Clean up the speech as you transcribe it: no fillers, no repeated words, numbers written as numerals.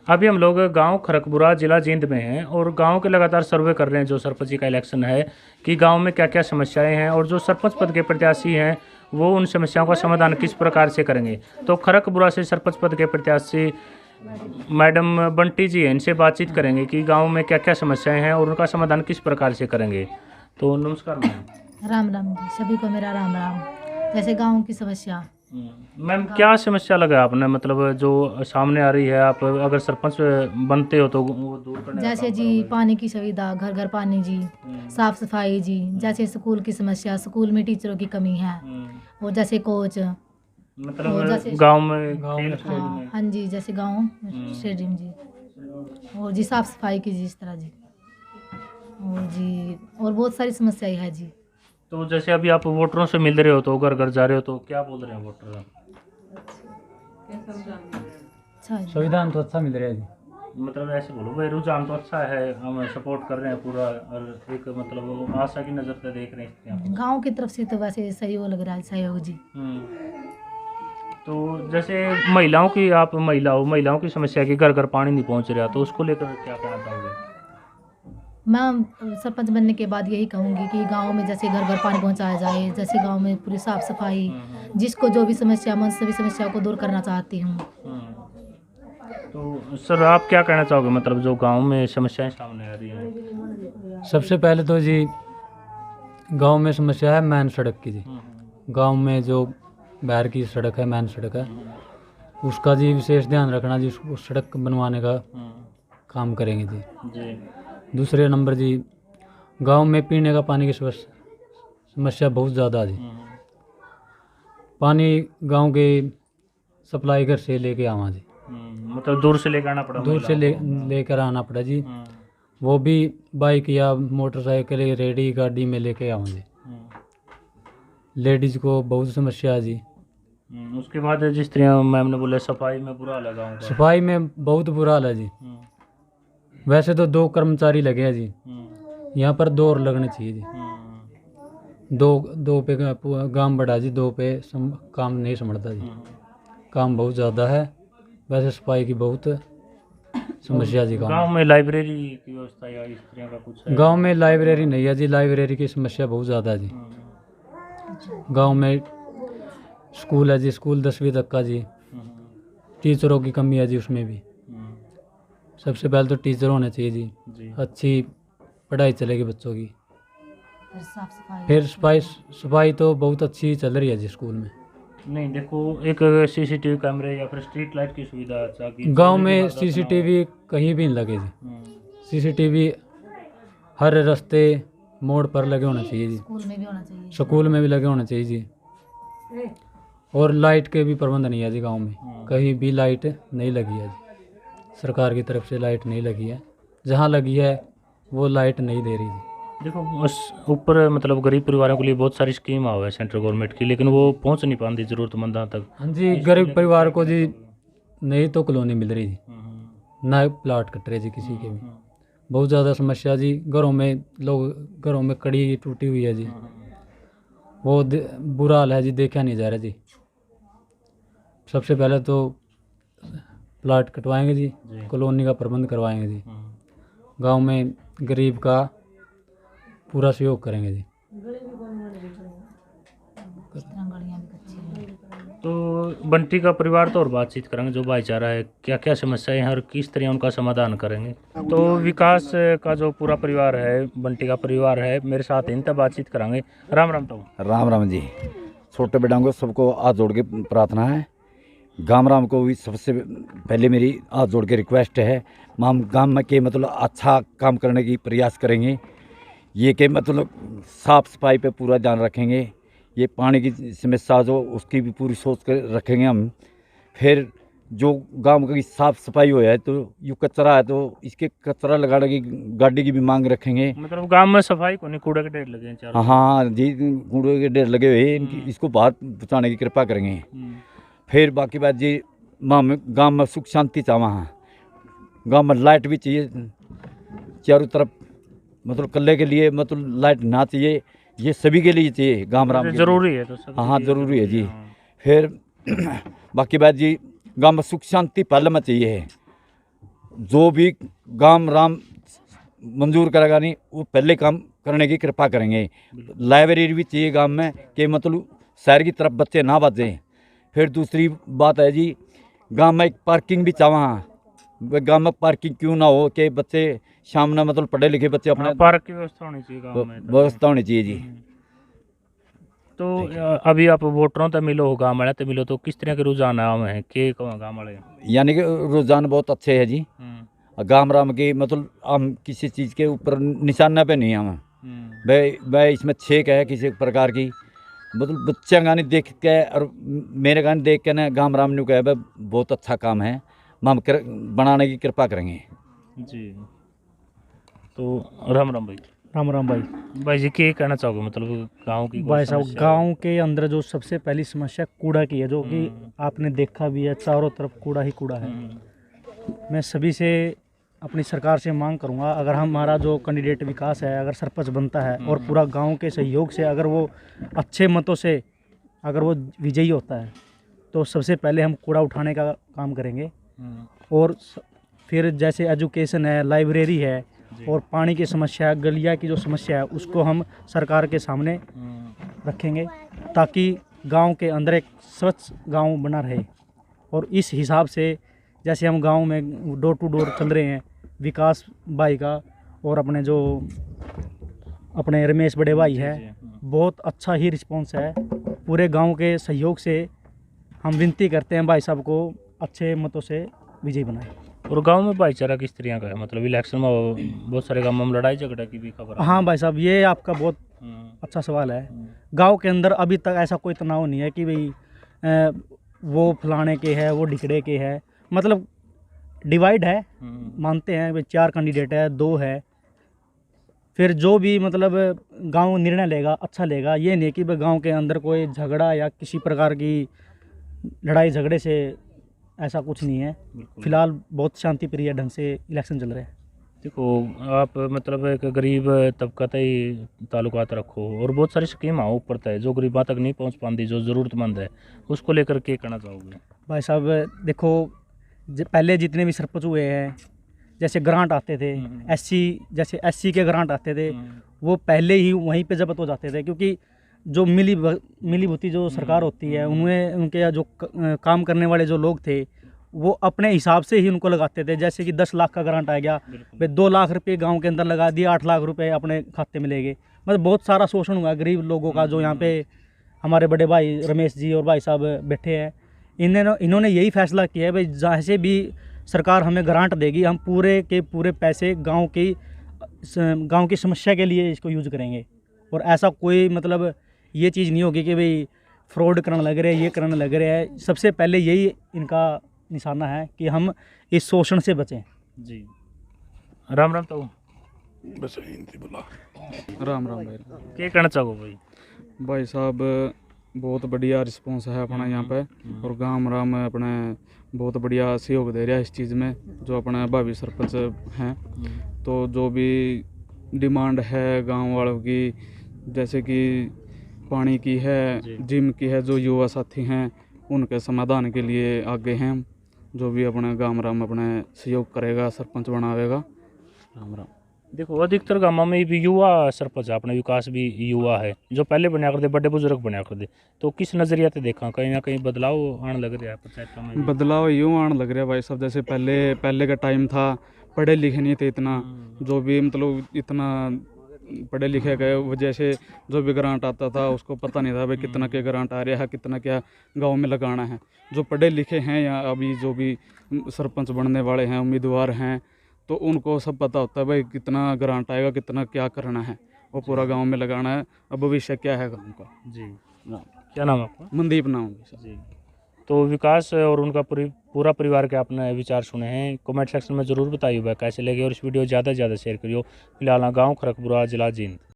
अभी हम लोग गांव खरकपुरा जिला जींद में हैं और गांव के लगातार सर्वे कर रहे हैं जो सरपंच जी का इलेक्शन है कि गांव में क्या क्या समस्याएं हैं और जो सरपंच पद के प्रत्याशी हैं वो उन समस्याओं का समाधान किस प्रकार से करेंगे। तो खरकपुरा से सरपंच पद के प्रत्याशी मैडम बंटी जी हैं, इनसे बातचीत करेंगे कि गांव में क्या क्या समस्याएं हैं और उनका समाधान किस प्रकार से करेंगे। तो नमस्कार मैम। राम राम जी, सभी को मेरा राम राम। जैसे गांव की समस्या, मैम क्या समस्या लगा आपने, मतलब जो सामने आ रही है, आप अगर सरपंच बनते हो तो वो दूर करने का जैसे काम जी करोगे? पानी की सुविधा, घर घर पानी जी, साफ सफाई जी, जैसे स्कूल की समस्या, स्कूल में टीचरों की कमी है, और जैसे कोच, और मतलब जैसे गांव में में खेल कूद हाँ में। हाँ जी, जैसे गांव स्टेडियम जी, और जी साफ सफाई की जी इस तरह जी, और जी और बहुत सारी समस्याएं है जी। तो जैसे अभी आप वोटरों से मिल रहे हो तो घर घर जा रहे हो तो क्या बोल रहे हैं वोटर? अच्छा जी। संविधान तो अच्छा मिल रहा है जी। मतलब ऐसे बोलो भाई, रुझान तो अच्छा है, हम सपोर्ट कर रहे हैं पूरा, और एक मतलब वो आशा की नज़र से देख रहे हैं इसके यहाँ। गांव की तरफ से तो वैसे सहयोग लग रहा है, सहयोग जी। तो जैसे महिलाओं की, आप महिलाओं की समस्या की घर घर पानी नहीं पहुंच रहा, तो उसको लेकर क्या कहना चाहोगे? मैं सरपंच बनने के बाद यही कहूँगी कि गांव में जैसे घर घर पानी पहुंचाया जाए, जैसे गांव में पूरी साफ सफाई, जिसको जो भी समस्या, मैं उन सभी समस्याओं को दूर करना चाहती हूँ। तो सर आप क्या कहना चाहोगे, मतलब जो गांव में समस्याएं सामने आ रही हैं? सबसे पहले तो जी गांव में समस्या है मेन सड़क की जी। गांव में जो बाहर की सड़क है, मेन सड़क है, उसका जी विशेष ध्यान रखना जी, उसको सड़क बनवाने का काम करेंगे जी। जी। दूसरे नंबर जी गांव में पीने का पानी की समस्या बहुत ज़्यादा जी। पानी गांव के सप्लाई घर से लेके आवा जी, मतलब दूर से लेकर आना पड़ा दूर से लेकर आना पड़ा जी। वो भी बाइक या मोटरसाइकिल या रेडी गाड़ी में लेके आऊँ जी। लेडीज़ को बहुत समस्या है जी। उसके बाद जिस तरह मैम ने बोला सफाई में बुरा हाल है गाँव का। सफाई में बहुत बुरा हाल है जी। वैसे तो 2 कर्मचारी लगे हैं जी, यहाँ पर 2 और लगने चाहिए जी। दो पे काम बढ़ा जी, 2 पे काम नहीं समझता जी। काम बहुत ज़्यादा है, वैसे सफाई की बहुत समस्या जी। गांव में लाइब्रेरी की व्यवस्था या इस तरह का कुछ है? गांव में लाइब्रेरी नहीं है जी, लाइब्रेरी की समस्या बहुत ज़्यादा है जी। गांव में स्कूल है जी, स्कूल 10वीं तक का जी। टीचरों की कमी है जी, उसमें भी सबसे पहले तो टीचर होने चाहिए जी। अच्छी पढ़ाई चलेगी बच्चों की। फिर सफाई तो बहुत अच्छी चल रही है जी स्कूल में। नहीं देखो, एक सीसीटीवी कैमरे या फिर स्ट्रीट लाइट की सुविधा ताकि गांव में सीसीटीवी कहीं भी नहीं लगे जी। सीसीटीवी हर रास्ते मोड़ पर लगे होना चाहिए जी। स्कूल में भी होना चाहिए, स्कूल में भी लगे होना चाहिए जी। और लाइट के भी प्रबंध नहीं है जी गांव में, कहीं भी लाइट नहीं लगी है जी। सरकार की तरफ से लाइट नहीं लगी है, जहां लगी है वो लाइट नहीं दे रही जी। देखो उस ऊपर मतलब गरीब परिवारों के लिए बहुत सारी स्कीम आ हुआ है सेंट्रल गवर्नमेंट की, लेकिन वो पहुंच नहीं पाती ज़रूरतमंदों तक। हाँ जी, गरीब परिवार को जी नहीं तो कॉलोनी मिल रही जी, ना प्लाट कट रहे जी किसी के भी। बहुत ज़्यादा समस्या जी। घरों में कड़ी टूटी हुई है जी। वो बुरा हाल है जी, देखा नहीं जा रहा जी। सबसे पहले तो प्लाट कटवाएंगे जी, कॉलोनी का प्रबंध करवाएंगे जी। गांव में गरीब का पूरा सहयोग करेंगे जी। तो बंटी का परिवार तो और बातचीत करेंगे, जो भाईचारा है, क्या क्या समस्याएं हैं और किस तरह उनका समाधान करेंगे। तो विकास का जो पूरा परिवार है, बंटी का परिवार है, मेरे साथ इनसे बातचीत कराएंगे। राम राम। तो राम राम जी। छोटे बेटाओं को सबको हाथ जोड़ के प्रार्थना है। गाम राम को भी सबसे पहले मेरी हाथ जोड़ के रिक्वेस्ट है, हम गांव में के मतलब अच्छा काम करने की प्रयास करेंगे। ये के मतलब साफ़ सफाई पे पूरा ध्यान रखेंगे। ये पानी की समस्या जो उसकी भी पूरी सोच कर रखेंगे हम। फिर जो गांव की साफ़ सफाई हो है, तो ये कचरा है तो इसके कचरा लगाने की गाड़ी की भी मांग रखेंगे। मतलब गांव में सफाई को नहीं, कूड़े के ढेर लगे हैं चारों। हाँ जी, कूड़े के ढेर लगे हुए हैं, इनकी इसको बाहर पहुँचाने की कृपा करेंगे। फिर बाकी बात जी, हम गांव में सुख शांति चाहवा हाँ। गांव में लाइट भी चाहिए चारों तरफ, मतलब कल्ले के लिए मतलब लाइट ना चाहिए, ये सभी के लिए चाहिए। गांव राम जरूरी है तो सब। हाँ ज़रूरी है जी। फिर बाकी बात जी, गांव में सुख शांति पहले में चाहिए है। जो भी गाम राम मंजूर करेगा नहीं वो पहले काम करने की कृपा करेंगे। लाइब्रेरी भी चाहिए गांव में कि मतलब शहर की तरफ बच्चे ना भाजें। फिर दूसरी बात है जी, गांव में एक पार्किंग भी चाहवा, गांव में पार्किंग क्यों ना हो कि बच्चे शाम में मतलब पढ़े लिखे बच्चे अपने पार्क की व्यवस्था होनी चाहिए गाँव में। व्यवस्था होनी चाहिए जी। तो अभी आप वोटरों तक मिलो हो, गाँव वाले तक मिलो, तो किस तरह के रुझान है के गाँव वाले? यानी कि रुझान बहुत अच्छे है जी। गाम राम के मतलब हम किसी चीज़ के ऊपर निशाना पे नहीं हम भाई इसमें छेक है किसी प्रकार की, मतलब बच्चे गाने देख के और मेरे गाने देख के ना गाम राम ने कहा भाई बहुत अच्छा काम है, हम बनाने की कृपा करेंगे जी। तो राम राम भाई। राम राम भाई। भाई जी क्या कहना चाहोगे, मतलब गांव की भाई साहब गांव के अंदर जो सबसे पहली समस्या कूड़ा की है, जो कि आपने देखा भी है, चारों तरफ कूड़ा ही कूड़ा है। मैं सभी से अपनी सरकार से मांग करूंगा, अगर हमारा जो कैंडिडेट विकास है अगर सरपंच बनता है और पूरा गांव के सहयोग से अगर वो अच्छे मतों से अगर वो विजयी होता है तो सबसे पहले हम कूड़ा उठाने का काम करेंगे। और फिर जैसे एजुकेशन है, लाइब्रेरी है और पानी की समस्या, गलिया की जो समस्या है उसको हम सरकार के सामने रखेंगे ताकि गांव के अंदर एक स्वच्छ गांव बना रहे। और इस हिसाब से जैसे हम गांव में डोर टू डोर चल रहे हैं, विकास भाई का और अपने रमेश बड़े भाई है, बहुत अच्छा ही रिस्पांस है। पूरे गांव के सहयोग से हम विनती करते हैं भाई साहब को अच्छे मतों से विजयी बनाएं। और गांव में भाईचारा किस तरह का है, मतलब इलेक्शन में बहुत सारे गांव में लड़ाई झगड़ा की भी खबर है। हाँ भाई साहब, ये आपका बहुत अच्छा सवाल है। गांव के अंदर अभी तक ऐसा कोई तनाव नहीं है कि भाई वो फलाने के है, वो ढिकड़े के है, मतलब डिवाइड है। मानते हैं भाई 4 कैंडिडेट है, 2 है, फिर जो भी मतलब गांव निर्णय लेगा अच्छा लेगा। ये नहीं कि भाई गांव के अंदर कोई झगड़ा या किसी प्रकार की लड़ाई झगड़े से, ऐसा कुछ नहीं है। फिलहाल बहुत शांति प्रिय ढंग से इलेक्शन चल रहे हैं। देखो आप मतलब एक गरीब तबका ही ताल्लुकात रखो और बहुत सारी स्कीम आओ ऊपर तक जो गरीबा तक नहीं पहुंच पाती, जो ज़रूरतमंद है, उसको लेकर के कहना चाहोगे? भाई साहब देखो, पहले जितने भी सरपंच हुए हैं, जैसे ग्रांट आते थे जैसे एससी के ग्रांट आते थे, वो पहले ही वहीं पे जब्त हो जाते थे, क्योंकि जो मिली भुती जो सरकार होती है उनमें उनके जो काम करने वाले जो लोग थे वो अपने हिसाब से ही उनको लगाते थे। जैसे कि 10 लाख का ग्रांट आ गया, भाई 2 लाख रुपये गांव के अंदर लगा दिए, 8 लाख रुपए अपने खाते में ले गए। मतलब बहुत सारा शोषण हुआ गरीब लोगों का। जो यहाँ पे हमारे बड़े भाई रमेश जी और भाई साहब बैठे हैं, इन्होंने यही फैसला किया है भाई जहाँ से भी सरकार हमें ग्रांट देगी हम पूरे के पूरे पैसे गाँव की समस्या के लिए इसको यूज करेंगे। और ऐसा कोई मतलब ये चीज़ नहीं होगी कि भाई फ्रॉड करने लग रहे हैं, ये करने लग रहे हैं। सबसे पहले यही इनका निशाना है कि हम इस शोषण से बचें। जी राम राम। तो बस हिंदी बोला। राम राम भाई। क्या कहना चाहोगे भाई? भाई साहब बहुत बढ़िया रिस्पांस है अपना यहाँ पे, और गांव राम अपने बहुत बढ़िया सहयोग दे रहा है इस चीज़ में। जो अपने भावी सरपंच हैं, तो जो भी डिमांड है गांव वालों की, जैसे कि पानी की है, जिम की है, जो युवा साथी हैं उनके समाधान के लिए आगे हैं। जो भी अपने गांव राम अपने सहयोग करेगा, सरपंच बनावेगा। राम राम। देखो अधिकतर गाँव में भी युवा सरपंच है, अपना विकास भी युवा है, जो पहले बनया करते बड़े बुजुर्ग बनया करते। तो किस नज़रिया से देखा कहीं ना कहीं बदलाव आने लग रहा है पंचायतों में? बदलाव यूँ आने लग रहा है भाई साहब, जैसे पहले का टाइम था, पढ़े लिखे नहीं थे इतना, जो भी मतलब इतना पढ़े लिखे गए वजह से जो भी ग्रांट आता था उसको पता नहीं था भाई कितना क्या ग्रांट आ रहा है, कितना क्या गांव में लगाना है। जो पढ़े लिखे हैं या अभी जो भी सरपंच बनने वाले हैं, उम्मीदवार हैं, तो उनको सब पता होता है भाई कितना ग्रांट आएगा, कितना क्या करना है, वो पूरा गांव में लगाना है। अब भविष्य क्या है गाँव का। जी क्या नाम है आपका? मनदीप नाम है जी। तो विकास और उनका पूरा परिवार के आपने विचार सुने हैं, कमेंट सेक्शन में ज़रूर बताइए भाई कैसे लगे, और इस वीडियो ज़्यादा से ज़्यादा शेयर करियो। फिलहाल गाँव खरकपुरा, जिला जींद।